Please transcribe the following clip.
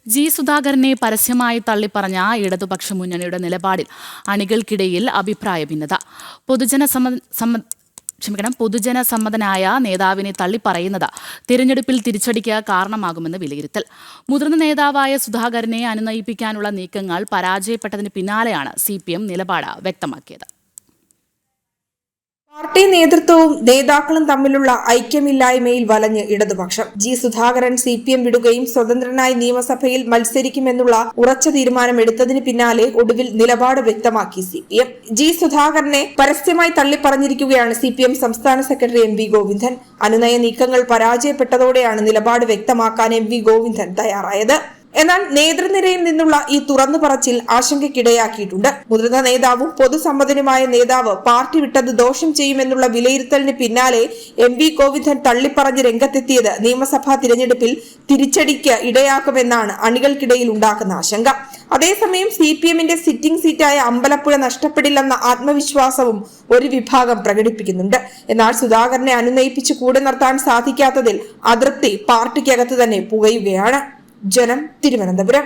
G സുധാകരനെ പരസ്യമായി തള്ളിപ്പറഞ്ഞ ഇടതുപക്ഷ മുന്നണിയുടെ നിലപാടിൽ അണികൾക്കിടയിൽ അഭിപ്രായ ഭിന്നത. പൊതുജന സമ്മതനായ നേതാവിനെ തള്ളിപ്പറയുന്നത് തിരഞ്ഞെടുപ്പിൽ തിരിച്ചടിക്ക് കാരണമാകുമെന്ന് വിലയിരുത്തൽ. മുതിർന്ന നേതാവായ സുധാകരനെ അനുനയിപ്പിക്കാനുള്ള നീക്കങ്ങൾ പരാജയപ്പെട്ടതിന് പിന്നാലെയാണ് CPM നിലപാട് വ്യക്തമാക്കിയത്. പാർട്ടി നേതൃത്വവും നേതാക്കളും തമ്മിലുള്ള ഐക്യമില്ലായ്മയിൽ വലഞ്ഞ് ഇടതുപക്ഷം. ജി സുധാകരൻ CPM വിടുകയും സ്വതന്ത്രനായി നിയമസഭയിൽ മത്സരിക്കുമെന്നുള്ള ഉറച്ച തീരുമാനം എടുത്തതിന് പിന്നാലെ ഒടുവിൽ നിലപാട് വ്യക്തമാക്കി CPM. ജി സുധാകരനെ പരസ്യമായി തള്ളിപ്പറഞ്ഞിരിക്കുകയാണ് CPM സംസ്ഥാന സെക്രട്ടറി MV ഗോവിന്ദൻ. അനുനയ നീക്കങ്ങൾ പരാജയപ്പെട്ടതോടെയാണ് നിലപാട് വ്യക്തമാക്കാൻ MV ഗോവിന്ദൻ തയ്യാറായത്. എന്നാൽ നേതൃനിരയിൽ നിന്നുള്ള ഈ തുറന്നു പറച്ചിൽ ആശങ്കയ്ക്കിടയാക്കിയിട്ടുണ്ട്. മുതിർന്ന നേതാവും പൊതുസമ്മതനുമായ നേതാവ് പാർട്ടി വിട്ടത് ദോഷം ചെയ്യുമെന്നുള്ള വിലയിരുത്തലിന് പിന്നാലെ MV ഗോവിന്ദൻ തള്ളിപ്പറഞ്ഞ് രംഗത്തെത്തിയത് നിയമസഭാ തിരഞ്ഞെടുപ്പിൽ തിരിച്ചടിക്ക് ഇടയാക്കുമെന്നാണ് അണികൾക്കിടയിൽ ഉണ്ടാക്കുന്ന ആശങ്ക. അതേസമയം CPMന്റെ സിറ്റിംഗ് സീറ്റായ അമ്പലപ്പുഴ നഷ്ടപ്പെടില്ലെന്ന ആത്മവിശ്വാസവും ഒരു വിഭാഗം പ്രകടിപ്പിക്കുന്നുണ്ട്. എന്നാൽ സുധാകരനെ അനുനയിപ്പിച്ച് കൂടെ നിർത്താൻ സാധിക്കാത്തതിൽ അതൃപ്തി പാർട്ടിക്കകത്ത് തന്നെ പുകയുകയാണ്. ജനം, തിരുവനന്തപുരം.